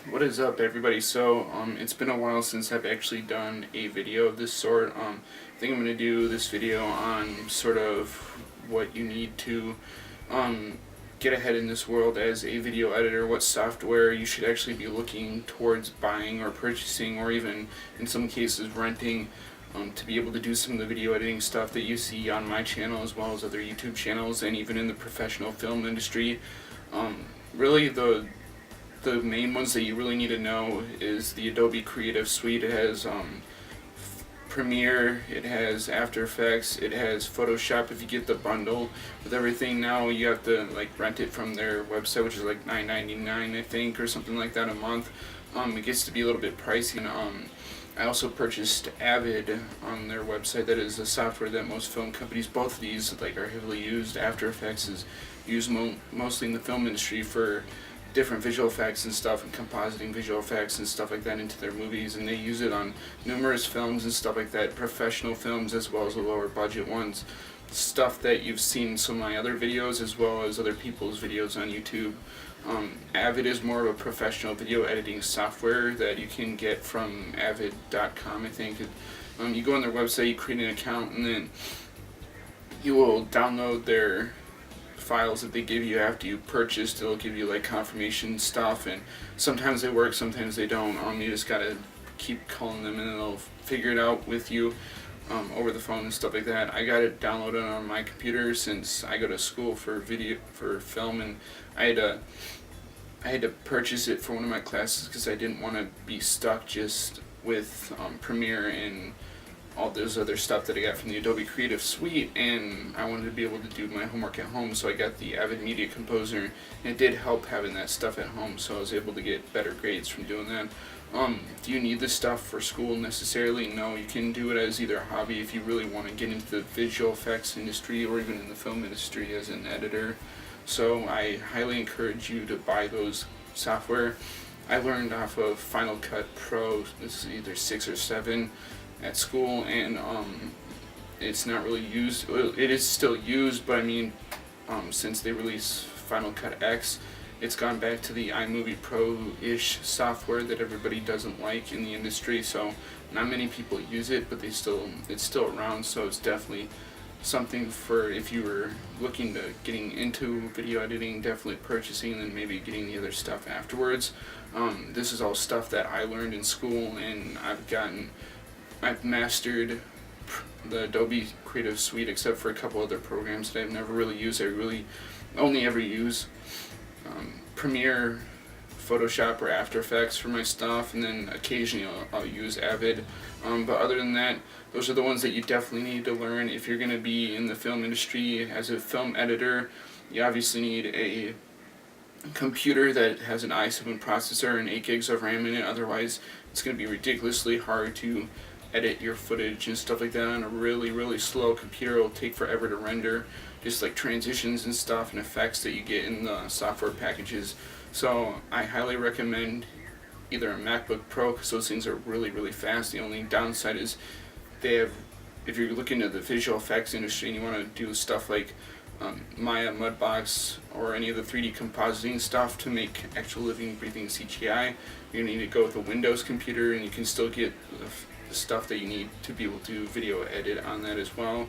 What is up, everybody? So, it's been a while since I've actually done a video of this sort. I think I'm going to do this video on sort of what you need to get ahead in this world as a video editor, what software you should actually be looking towards buying or purchasing, or even in some cases renting, to be able to do some of the video editing stuff that you see on my channel as well as other YouTube channels and even in the professional film industry. Really, the main ones that you really need to know is the Adobe Creative Suite. It has Premiere, it has After Effects, it has Photoshop. If you get the bundle with everything now, you have to rent it from their website, which is like $9.99 I think, or something like that a month. It gets to be a little bit pricey. And I also purchased Avid on their website. That is a software that most film companies, both of these are heavily used. After Effects is used mostly in the film industry for different visual effects and stuff, and compositing visual effects and stuff like that into their movies, and they use it on numerous films and stuff like that, professional films as well as the lower budget ones, stuff that you've seen in some of my other videos as well as other people's videos on YouTube. Avid is more of a professional video editing software that you can get from avid.com, I think. You go on their website, you create an account, and then you will download their files that they give you after you purchased. They'll give you confirmation stuff, and sometimes they work, sometimes they don't. You just gotta keep calling them and they'll figure it out with you over the phone and stuff like that. I got it downloaded on my computer since I go to school for film, and I had to purchase it for one of my classes because I didn't want to be stuck just with Premiere and all those other stuff that I got from the Adobe Creative Suite, and I wanted to be able to do my homework at home, so I got the Avid Media Composer, and it did help having that stuff at home, so I was able to get better grades from doing that. Do you need this stuff for school necessarily? No, you can do it as either a hobby if you really want to get into the visual effects industry or even in the film industry as an editor. So I highly encourage you to buy those software. I learned off of Final Cut Pro, this is either 6 or 7, at school, and it's not really used. Well, it is still used, but since they released Final Cut X, it's gone back to the iMovie Pro-ish software that everybody doesn't like in the industry, so not many people use it, but it's still around, so it's definitely something for if you were looking to getting into video editing, definitely purchasing and then maybe getting the other stuff afterwards. This is all stuff that I learned in school, and I've mastered the Adobe Creative Suite except for a couple other programs that I've never really used. I really only ever use Premiere, Photoshop, or After Effects for my stuff, and then occasionally I'll use Avid. But other than that, those are the ones that you definitely need to learn if you're going to be in the film industry as a film editor. You obviously need a computer that has an i7 processor and 8 gigs of RAM in it, otherwise it's going to be ridiculously hard to edit your footage and stuff like that on a really slow computer. It'll take forever to render, just transitions and stuff and effects that you get in the software packages. So I highly recommend either a MacBook Pro, because those things are really fast. The only downside is if you're looking at the visual effects industry and you want to do stuff like Maya, Mudbox, or any of the 3D compositing stuff to make actual living, breathing CGI, you're going to need to go with a Windows computer, and you can still get the stuff that you need to be able to video edit on that as well.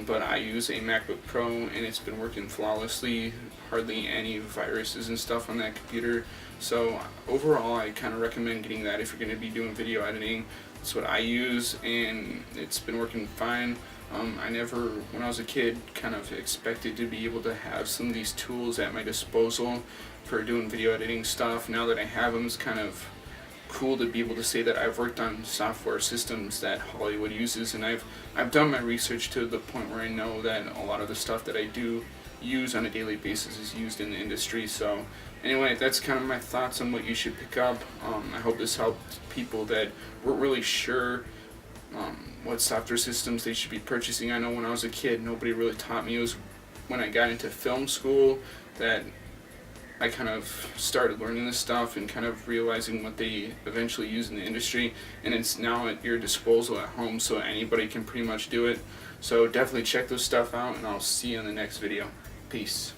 But I use a MacBook Pro, and it's been working flawlessly, hardly any viruses and stuff on that computer. So overall, I kind of recommend getting that if you're going to be doing video editing. That's what I use, and it's been working fine. I never, when I was a kid, kind of expected to be able to have some of these tools at my disposal for doing video editing stuff. Now that I have them, it's kind of cool to be able to say that I've worked on software systems that Hollywood uses, and I've done my research to the point where I know that a lot of the stuff that I do use on a daily basis is used in the industry. So anyway, that's kind of my thoughts on what you should pick up. I hope this helped people that weren't really sure what software systems they should be purchasing. I know when I was a kid, nobody really taught me. It was when I got into film school that I kind of started learning this stuff and kind of realizing what they eventually use in the industry, and it's now at your disposal at home, so anybody can pretty much do it. So definitely check those stuff out, and I'll see you in the next video. Peace.